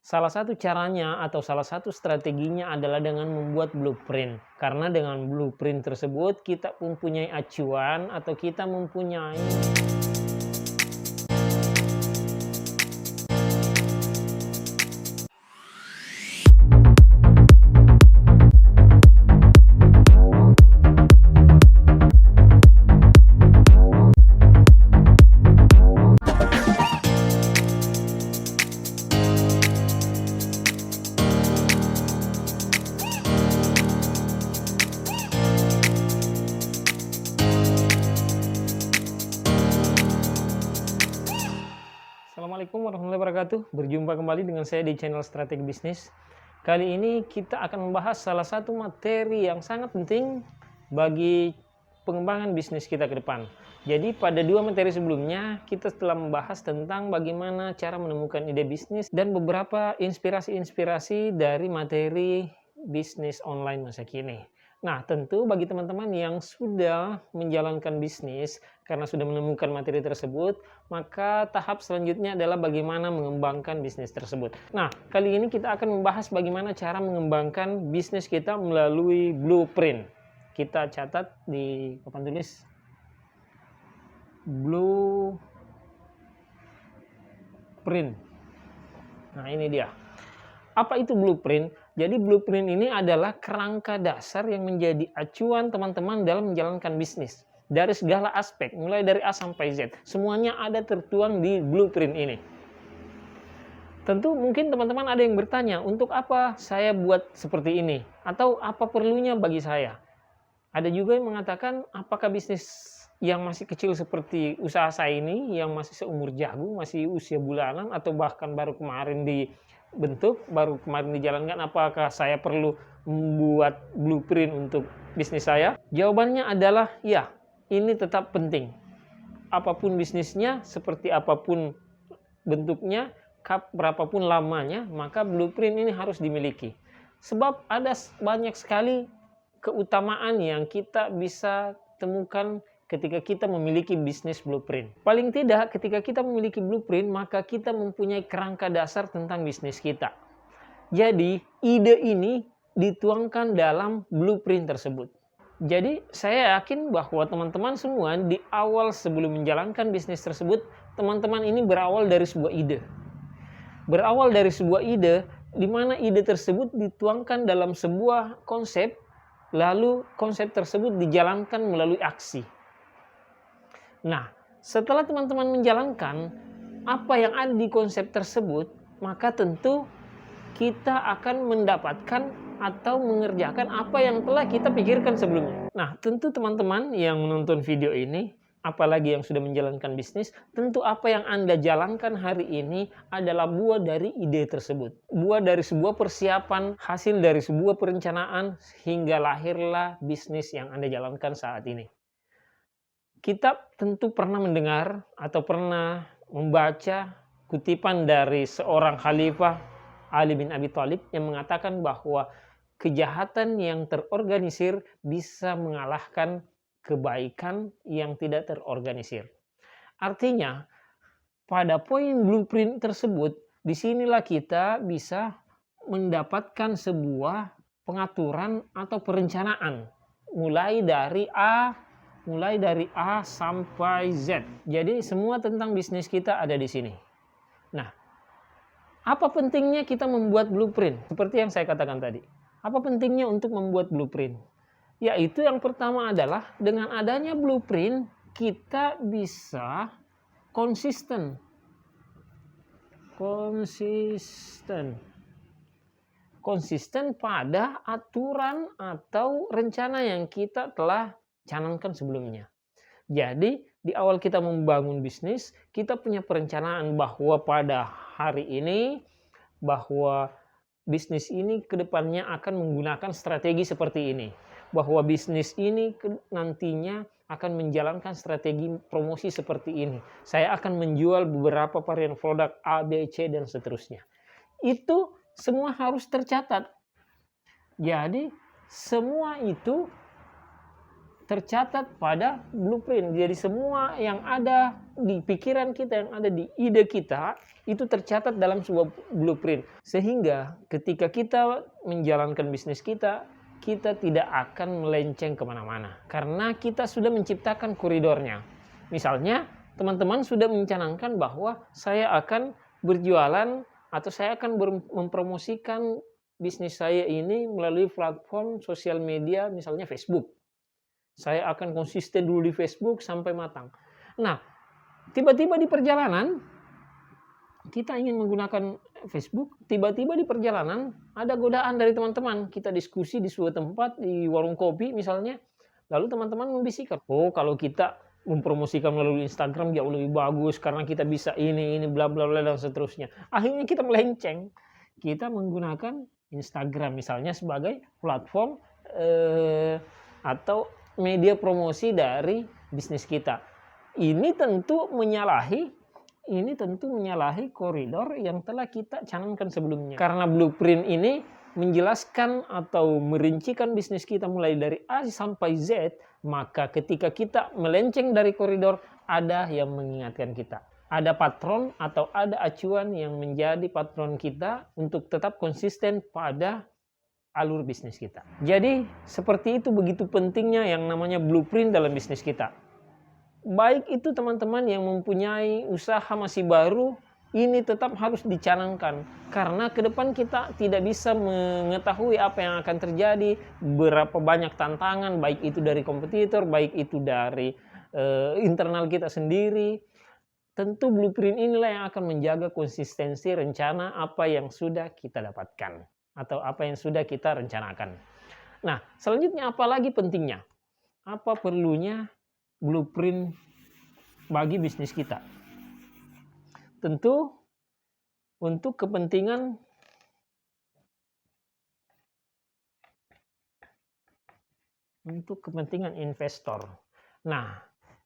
Salah satu caranya atau salah satu strateginya adalah dengan membuat blueprint. Karena dengan blueprint tersebut kita mempunyai acuan atau kita mempunyai Assalamualaikum warahmatullahi wabarakatuh. Berjumpa kembali dengan saya di channel Strategi Bisnis. Kali ini kita akan membahas salah satu materi yang sangat penting bagi pengembangan bisnis kita ke depan. Jadi pada dua materi sebelumnya kita telah membahas tentang bagaimana cara menemukan ide bisnis dan beberapa inspirasi-inspirasi dari materi bisnis online masa kini. Nah, tentu bagi teman-teman yang sudah menjalankan bisnis karena sudah menemukan materi tersebut, maka tahap selanjutnya adalah bagaimana mengembangkan bisnis tersebut. Nah, kali ini kita akan membahas bagaimana cara mengembangkan bisnis kita melalui blueprint. Kita catat di papan tulis blueprint. Nah, ini dia. Apa itu blueprint? Jadi blueprint ini adalah kerangka dasar yang menjadi acuan teman-teman dalam menjalankan bisnis. Dari segala aspek, mulai dari A sampai Z. Semuanya ada tertuang di blueprint ini. Tentu mungkin teman-teman ada yang bertanya, untuk apa saya buat seperti ini? Atau apa perlunya bagi saya? Ada juga yang mengatakan, apakah bisnis yang masih kecil seperti usaha saya ini, yang masih seumur jagung, masih usia bulanan, atau bahkan baru kemarin baru kemarin dijalankan, apakah saya perlu membuat blueprint untuk bisnis saya? Jawabannya adalah ya, ini tetap penting. Apapun bisnisnya, seperti apapun bentuknya, berapapun lamanya, maka blueprint ini harus dimiliki. Sebab ada banyak sekali keutamaan yang kita bisa temukan ketika kita memiliki bisnis blueprint. Paling tidak ketika kita memiliki blueprint, maka kita mempunyai kerangka dasar tentang bisnis kita. Jadi ide ini dituangkan dalam blueprint tersebut. Jadi saya yakin bahwa teman-teman semua di awal sebelum menjalankan bisnis tersebut, teman-teman ini berawal dari sebuah ide. Berawal dari sebuah ide, di mana ide tersebut dituangkan dalam sebuah konsep, lalu konsep tersebut dijalankan melalui aksi. Nah, setelah teman-teman menjalankan apa yang ada di konsep tersebut, maka tentu kita akan mendapatkan atau mengerjakan apa yang telah kita pikirkan sebelumnya. Nah, tentu teman-teman yang menonton video ini, apalagi yang sudah menjalankan bisnis, tentu apa yang Anda jalankan hari ini adalah buah dari ide tersebut. Buah dari sebuah persiapan, hasil dari sebuah perencanaan, hingga lahirlah bisnis yang Anda jalankan saat ini. Kita tentu pernah mendengar atau pernah membaca kutipan dari seorang khalifah Ali bin Abi Thalib yang mengatakan bahwa kejahatan yang terorganisir bisa mengalahkan kebaikan yang tidak terorganisir. Artinya, pada poin blueprint tersebut, disinilah kita bisa mendapatkan sebuah pengaturan atau perencanaan mulai dari A sampai Z. Jadi semua tentang bisnis kita ada di sini. Nah, apa pentingnya kita membuat blueprint? Seperti yang saya katakan tadi. Apa pentingnya untuk membuat blueprint? Yaitu yang pertama adalah dengan adanya blueprint kita bisa konsisten. Konsisten pada aturan atau rencana yang kita telah canangkan sebelumnya. Jadi di awal kita membangun bisnis, kita punya perencanaan bahwa pada hari ini, bahwa bisnis ini kedepannya akan menggunakan strategi seperti ini. Bahwa bisnis ini nantinya akan menjalankan strategi promosi seperti ini. Saya akan menjual beberapa varian produk A, B, C, dan seterusnya. Itu semua harus tercatat. Jadi semua itu tercatat pada blueprint. Jadi semua yang ada di pikiran kita, yang ada di ide kita, itu tercatat dalam sebuah blueprint. Sehingga ketika kita menjalankan bisnis kita, kita tidak akan melenceng kemana-mana. Karena kita sudah menciptakan koridornya. Misalnya, teman-teman sudah mencanangkan bahwa saya akan berjualan atau saya akan mempromosikan bisnis saya ini melalui platform sosial media, misalnya Facebook. Saya akan konsisten dulu di Facebook sampai matang. Nah, tiba-tiba di perjalanan, kita ingin menggunakan Facebook, tiba-tiba di perjalanan ada godaan dari teman-teman. Kita diskusi di sebuah tempat, di warung kopi misalnya, lalu teman-teman membisikkan, oh kalau kita mempromosikan melalui Instagram jauh lebih bagus, karena kita bisa ini, bla bla bla, dan seterusnya. Akhirnya kita melenceng. Kita menggunakan Instagram misalnya sebagai platform atau media promosi dari bisnis kita. Ini tentu menyalahi koridor yang telah kita canangkan sebelumnya. Karena blueprint ini menjelaskan atau merincikan bisnis kita mulai dari A sampai Z, maka ketika kita melenceng dari koridor, ada yang mengingatkan kita. Ada patron atau ada acuan yang menjadi patron kita untuk tetap konsisten pada alur bisnis kita. Jadi seperti itu, begitu pentingnya yang namanya blueprint dalam bisnis kita. Baik itu teman-teman yang mempunyai usaha masih baru, ini tetap harus dicanangkan. Karena ke depan kita tidak bisa mengetahui apa yang akan terjadi, berapa banyak tantangan, baik itu dari kompetitor, baik itu dari internal kita sendiri. Tentu blueprint inilah yang akan menjaga konsistensi rencana apa yang sudah kita dapatkan atau apa yang sudah kita rencanakan. Nah, selanjutnya apa lagi pentingnya? Apa perlunya blueprint bagi bisnis kita? Tentu untuk kepentingan investor. Nah,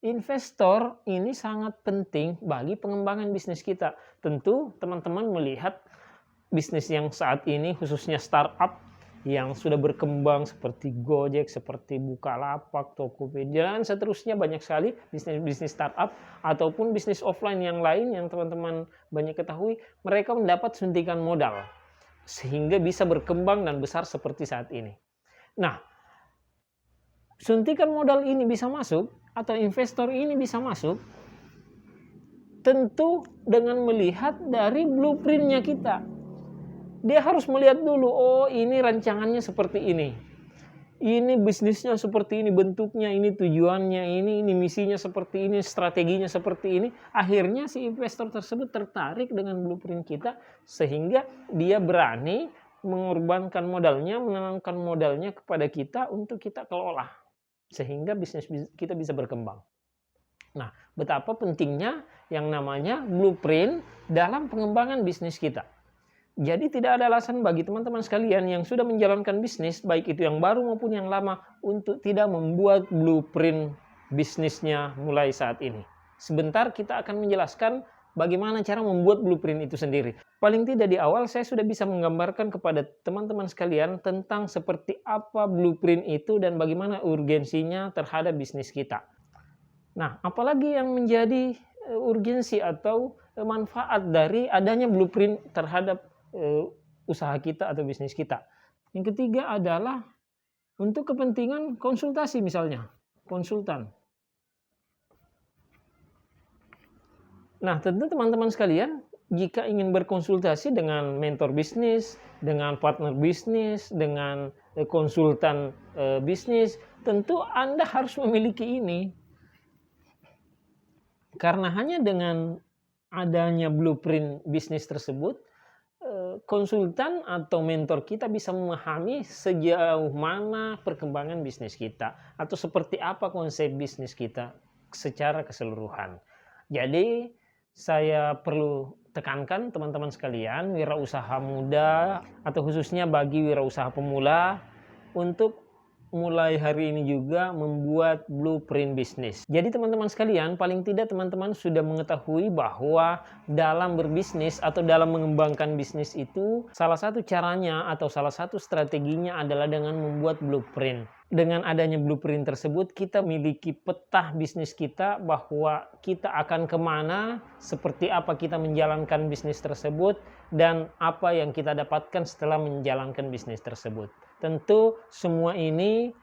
investor ini sangat penting bagi pengembangan bisnis kita. Tentu teman-teman melihat bisnis yang saat ini khususnya startup yang sudah berkembang seperti Gojek, seperti Bukalapak, Tokopedia, dan seterusnya, banyak sekali bisnis startup ataupun bisnis offline yang lain yang teman-teman banyak ketahui, mereka mendapat suntikan modal sehingga bisa berkembang dan besar seperti saat ini. Nah, suntikan modal ini bisa masuk atau investor ini bisa masuk tentu dengan melihat dari blueprintnya kita. Dia harus melihat dulu, oh ini rancangannya seperti ini bisnisnya seperti ini, bentuknya ini, tujuannya ini misinya seperti ini, strateginya seperti ini. Akhirnya si investor tersebut tertarik dengan blueprint kita sehingga dia berani mengorbankan modalnya, menanamkan modalnya kepada kita untuk kita kelola sehingga bisnis kita bisa berkembang. Nah, betapa pentingnya yang namanya blueprint dalam pengembangan bisnis kita. Jadi tidak ada alasan bagi teman-teman sekalian yang sudah menjalankan bisnis, baik itu yang baru maupun yang lama, untuk tidak membuat blueprint bisnisnya mulai saat ini. Sebentar kita akan menjelaskan bagaimana cara membuat blueprint itu sendiri. Paling tidak di awal saya sudah bisa menggambarkan kepada teman-teman sekalian tentang seperti apa blueprint itu dan bagaimana urgensinya terhadap bisnis kita. Nah, apalagi yang menjadi urgensi atau manfaat dari adanya blueprint terhadap usaha kita atau bisnis kita. Yang ketiga adalah untuk kepentingan konsultasi, misalnya konsultan. Nah, tentu teman-teman sekalian, jika ingin berkonsultasi dengan mentor bisnis, dengan partner bisnis, dengan konsultan bisnis, tentu Anda harus memiliki ini. Karena hanya dengan adanya blueprint bisnis tersebut, konsultan atau mentor kita bisa memahami sejauh mana perkembangan bisnis kita atau seperti apa konsep bisnis kita secara keseluruhan. Jadi saya perlu tekankan teman-teman sekalian, wirausaha muda atau khususnya bagi wirausaha pemula, untuk mulai hari ini juga membuat blueprint bisnis. Jadi teman-teman sekalian, paling tidak teman-teman sudah mengetahui bahwa dalam berbisnis atau dalam mengembangkan bisnis itu, salah satu caranya atau salah satu strateginya adalah dengan membuat blueprint. dengan adanya blueprint tersebut, kita memiliki peta bisnis kita bahwa kita akan kemana, seperti apa kita menjalankan bisnis tersebut, dan apa yang kita dapatkan setelah menjalankan bisnis tersebut. Tentu semua ini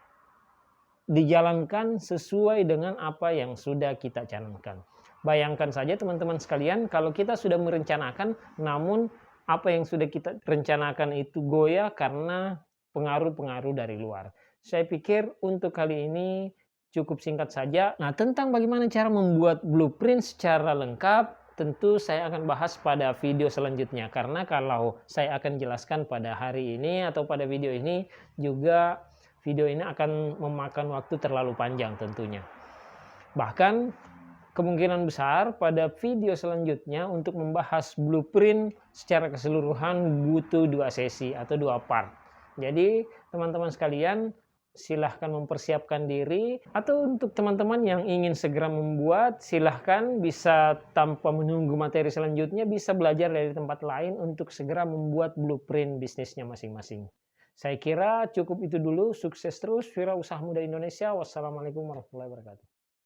dijalankan sesuai dengan apa yang sudah kita canangkan. Bayangkan saja teman-teman sekalian, kalau kita sudah merencanakan, namun apa yang sudah kita rencanakan itu goyah karena pengaruh-pengaruh dari luar. Saya pikir untuk kali ini cukup singkat saja. Nah, tentang bagaimana cara membuat blueprint secara lengkap, tentu saya akan bahas pada video selanjutnya. Karena kalau saya akan jelaskan pada hari ini atau pada video ini, juga video ini akan memakan waktu terlalu panjang tentunya. Bahkan kemungkinan besar pada video selanjutnya untuk membahas blueprint secara keseluruhan butuh 2 sesi atau 2 part. Jadi teman-teman sekalian silahkan mempersiapkan diri, atau untuk teman-teman yang ingin segera membuat, silahkan bisa tanpa menunggu materi selanjutnya bisa belajar dari tempat lain untuk segera membuat blueprint bisnisnya masing-masing. Saya kira cukup itu dulu. Sukses terus, Wirausaha Muda Indonesia. Wassalamualaikum warahmatullahi wabarakatuh.